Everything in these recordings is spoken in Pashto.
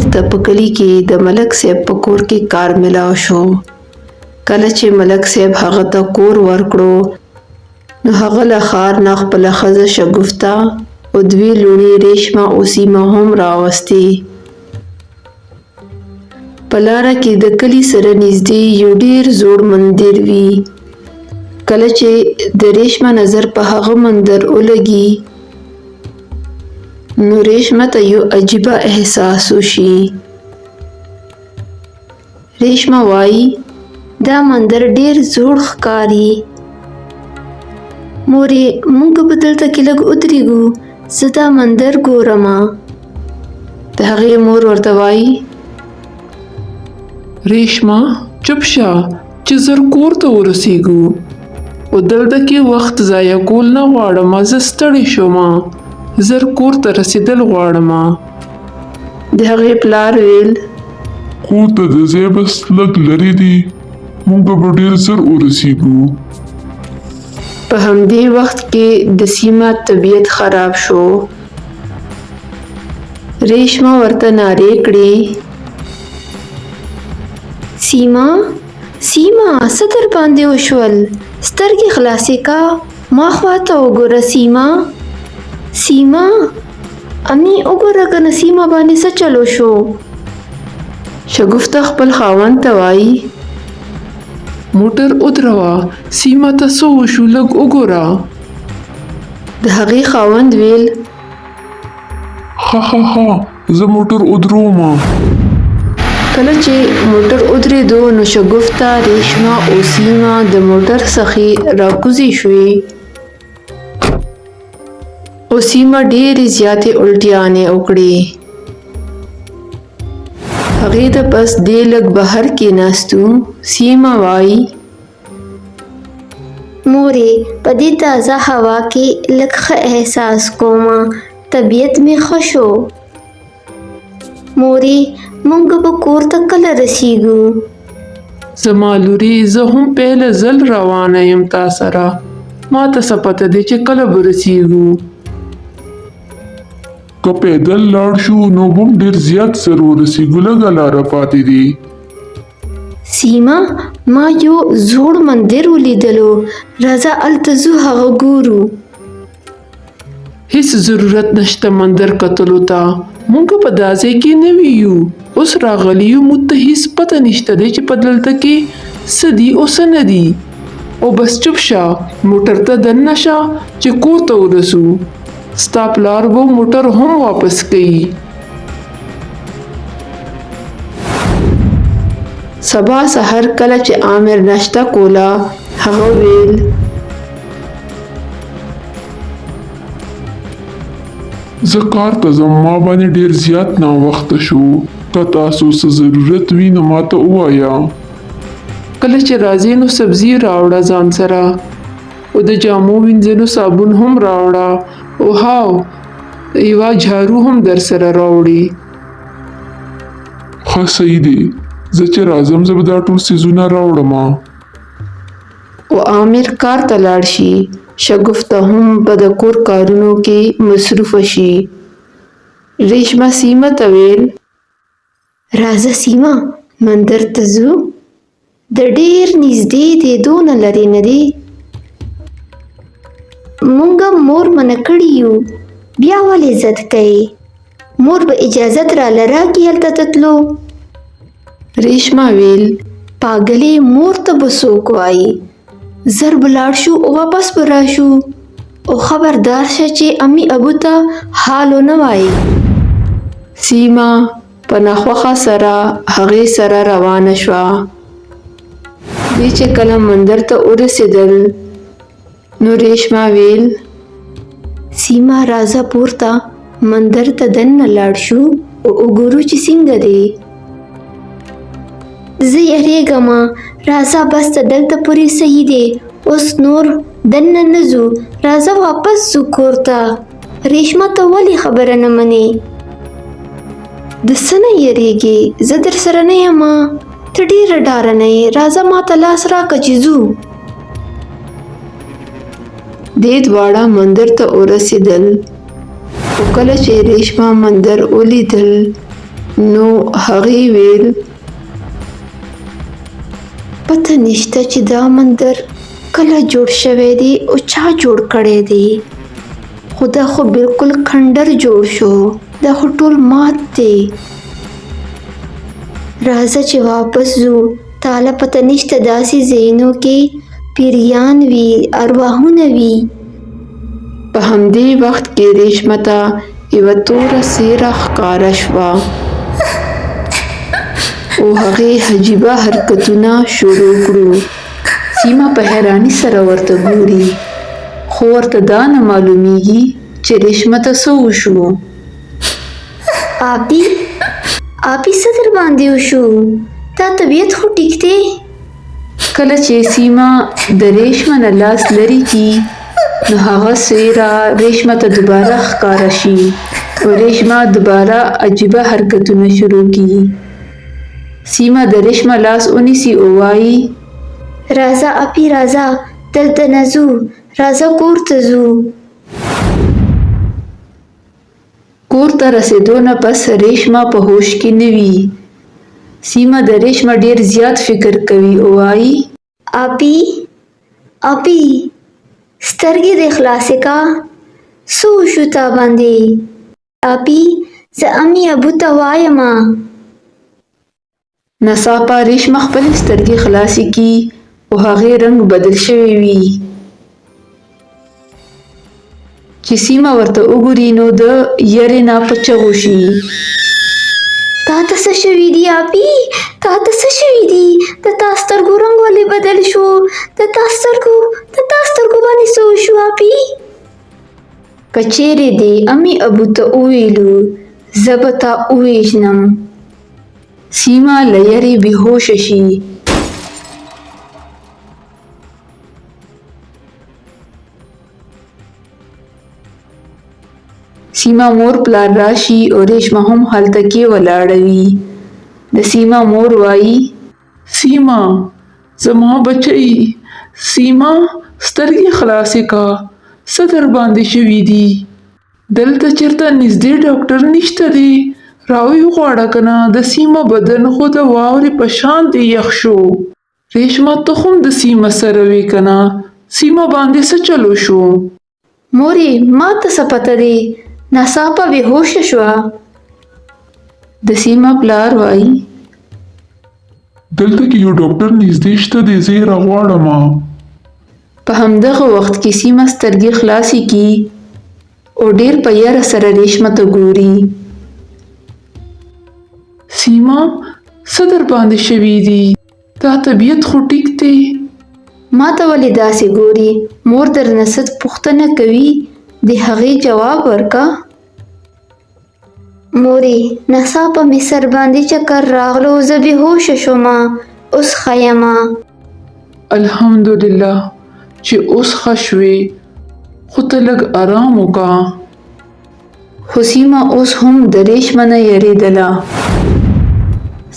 عامر ته په کلي کې د ملک صاحب په کور کې کار ملاو شو. کله چې ملک صاحب هغه ته کور ورکړو نو هغه له ښار نه خپله ښځه شګفته او دوې لوڼې ریشمه او سیمه هم راوستې. په لاره کې د کلي سره نږدې یو ډېر زوړ مندر وي. کله چې د ریشمه نظر په هغه مندر ولګي نو ریشمه ته یو عجیبه احساس وشي. ریشمه وایي دا مندر ډېر زوړ ښکاري. مورې موږ به دلته کې لږ ودرېږو، زه دا مندر ګورمه. د هغې مور ورته وایي ریشمه چپ شه چې زر کور ته ورسېږو، او دلته کې وخت ضایع کول نه غواړم، زه ستړې شومه، زر کور ته رسېدل غواړم. د هغې پلار ویل کور ته د ځای بس لږ لرې دی، موږ به ډېر زر ورسېږو. په همدې وخت کې د سیمه طبیعت خراب شو. ریشمه ورته نارې کړې سیمه څه در باندې وشول؟ سترګې خلاصې کا، ما خواته وګوره سیمه. امي وګوره کنه سیمه باندې څه چلو شو؟ شګفته خپل خاوند ته وایي موټر ودروه، سیمه ته څه وشو لږ وګوره. د هغې خاوند ویل ها زه موټر ودرومه. کله چې موټر ودرېدو نو شګفته، ریشمه او سیمه د موټر څخه راکوزې شوې او سیمه ډېرې زیاتې الټیانې وکړې. هغې د بس دې لږ بهر کېناستو. سیمه وایي مورې په دې تازه هوا کې لږ ښه احساس کومه، طبیعت مې ښه شو. مورې موږ به کور ته کله رسېږو؟ زما لورې زه هم پهله ځل روانه یم تا سره، ما ته څه پته دی چې کله به رسېږو. که پیدل لاړ شو نو هم ډېر زیات زر ورسېږو، لږه لاره پاتې دی. سیمه ما یو زوړ مندر ولیدلو، راځه هلته ځو هغه ګورو. هیڅ ضرورت نشته مندر کتلو ته، موږ په دا ځای کې نوي یو، اوس راغلي یو، موږ ته هیڅ پته نشته دی چې په دلته کې څه دي او څه نه دي. او بس چپ شه، موټر ته دننه شه چې کور ته ورسو، ستا پلار به موټر هم واپس کوي. سبا سحر کله چې عامر ناشته کوله هغه ویل زه کار ته ځم، ما باندې ډېر زیات ناوخته شو، که تاسو څه ضرورت وي نو ماته ووایه. کله چې راځې نو سبزي راوړه ځان سره، او د جامو وینځلو صابون هم راوړه، او هاو یوه جارو هم در سره راوړي. ښه صحیح دی، زه چې راځم زه به دا ټول څیزونه راوړم. او عامر کار ته لاړ شي. شګفته هم په د کور کارونو کې مصروفه شي. ریشمه سیمه ته ویل راځه سیمه مندر ته ځو، د ډېر نږدې دی، دونه لرې نه دی. مونږ مور منع کړي یو، بیا ولې ضد کوې؟ مور به اجازت راله راکړي هلته ته تلو. ریشمه ویل پاګلې مور ته به څوک وایي؟ زر به لاړ شو او واپس به راشو، او خبردار شه چې امي ابو ته حال ونه وایي. سیمه په ناخوښه سره هغې سره روانه شوه. دوی چې کله مندر ته ورسېدل نو ریشمه ویل سیمه راځه پورته مندر ته دننه لاړ شو او وګورو چې څنګه دی. زه یریږم، راځه بس ته دلته پورې صحیح دی، اوس نور دننه نه ځو، راځه واپس ځو کور ته. ریشمه ته ولې خبره نه منې؟ د څه نه یریږې؟ زه در سره نه یم، ته ډېره ډاره نه یې، راځه ما ته لاس راکړه چې ځو. دې دواړه مندر ته ورسېدل. خو کله چې ریشمه مندر ولیدل نو هغې ویل پته نشته چې دا مندر کله جوړ شوی دی او چا جوړ کړی دی، خو دا خو بالکل خنډر جوړ شو، دا خو ټول مات دی. راځه چې واپس ځو، تاله پته نشته داسې ځایونو کې پیریان وي، ارواحونه وي. په همدې وخت کې ریشمه ته یوه توره څیره ښکاره شوه او هغې عجیبه حرکتونه شروع کړو. سیمه په حیرانۍ سره ورته ګوري، خو ورته دا نه معلومیږي چې ریشمه ته څه وشو. آبی څه در باندې وشو؟ تا طبیعت خو ټیک دی؟ کله چې سیمه د ریشمه نه لاس لرې کړي نو هغه څیره ریشمه ته دوباره ښکاره شي او ریشمه دوباره عجیبه حرکتونه شروع کړي. سیمه د ریشمه لاس ونیسي او وایي راځه اپی راځه، دلته نه ځو، راځه کور ته ځو. کور ته رسېدو نه پس ریشمه په هوش کې نه وي. سیمه د ریشمه ډیر زیات فکر کوي او وایي اپی سترګې دې خلاصې کا، څه وشو تا باندې؟ اپی زه امي ابو ته وایمه. ناڅاپه ریشمه خپلې سترګې خلاصې کړي او هغې رنګ بدل شوی وي. چې سیمه ورته وګوري نو د یرې نه په چغو شي. تا ته څه شوي دي اپی؟ تا ته څه شوي دي؟ د تا سترګو رنګ ولې بدل شو؟ د تا سترګو باندې څه وشو اپی؟ که چیرې دې امي ابو ته وویلو زه به تا ووژنم. سیمه له یرې بېهوشه شي. سیمه مور پلار راشي او ریشمه هم هلته کې ولاړه وي. د سیمه مور وایي سیمه زما بچی، سیمه سترګې خلاصې کا، څه در باندې شوي دي؟ دلته چېرته نږدې ډاکټر نشته دی؟ راوی غواړه کنه. د سیمه بدن خو د واورې په شان دی یخ شو. ریشمه ته هم د سیمه سره وی کنه، سیمه باندې څه چلو شو؟ مورې ما ته څه پته دی؟ ناڅاپه بېهوشه شوه. د سیمه پلار وایي دلته کې یو ډاکټر نږدې شته دی، زه یې راغواړم. په همدغه وخت کې سیمه سترګې خلاصې کړي او ډېر په یره سره ریشمه ته ګوري. سیمه څه در باندې شوي دي؟ تا طبیعت خو ټیک دی؟ ما ته ولې داسې ګوري؟ مور درنه څه پوښتنه کوي، د هغې جواب ورکه. مورې ناڅاپه مې سر باندې چکر راغلو، زه بېهوشه شومه، اوس ښه یمه. الحمدلله چې اوس ښه شوې، خو ته لږ آرام وکړه. خو سیمه اوس هم د ریشمه نه یریدله.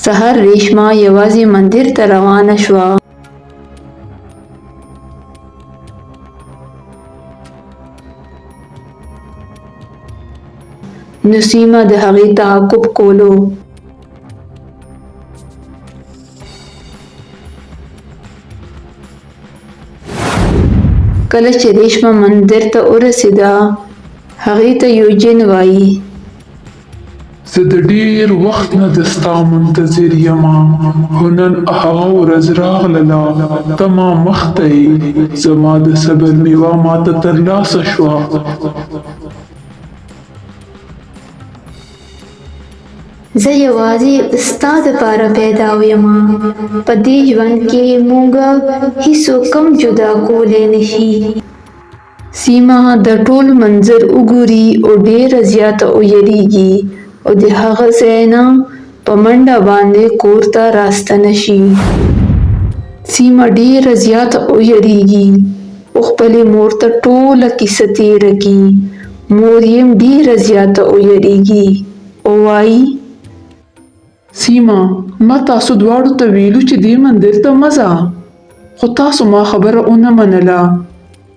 سهار ریشمه یوازې مندر ته روانه شوه. نو سیمه د هغې تعقب کولو. کله چې ریشمه مندر ته ورسېده هغې ته یو جن وایي زه د ډېر وخت نه د ستا منتظر یم، خو نن هغه ورځ راغلله، ته ما مخ ته یې، زما د صبر میوه ماته ترلاسه شوه. زه یوازې ستا دپاره پیدا ویم. په دې ژوند کې موږ هیڅوک هم جدا کولی نشي. سیمه د ټول منظر وګوري او ډېره زیاته ویریږي او د هغه ځای نه په منډه باندې کور ته راستنه شي. سیمه ډېره زیاته ویریږي او خپلې مور ته ټوله کیسه تېره کړي. مور یې هم ډېره زیاته ویریږي او وایي سیمه ما تاسو دواړو ته ویلو چې دې مندر ته مه ځه، خو تاسو ما خبره ونه منله.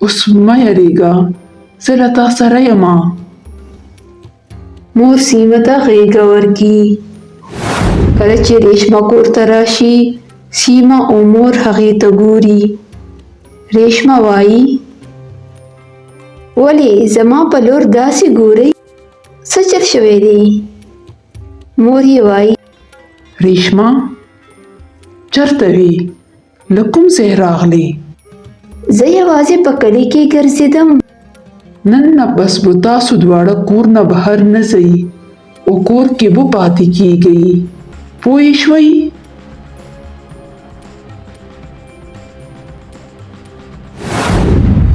اوس مه یریږه، زه له تا سره یم. مور سیمه ته غېږه ورکړي کله چې ریشما کور ته راشي سیما او مور هغې ته ګوري. ریشما وایي ولې زما په لور داسې ګورئ؟ څه چل شوی دی؟ مور یې وایي ریشما چرته وې؟ له کوم ځای راغلې؟ زه یوازې په کلي کې ګرځېدم. نن نه بس به تاسو دواړه کور نه بهر نه ځئ او کور کې به پاتې کیږئ، پوه شوئ؟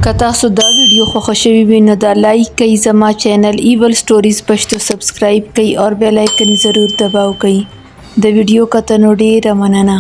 که تاسو دا ویډیو خوښه شوي وي نو دا لایک کئ، زما چینل ایول سټوریز پښتو سبسکرایب کئ او بیل آیکن ضرور دباو کئ. د ویډیو کتنو ډیره مننه.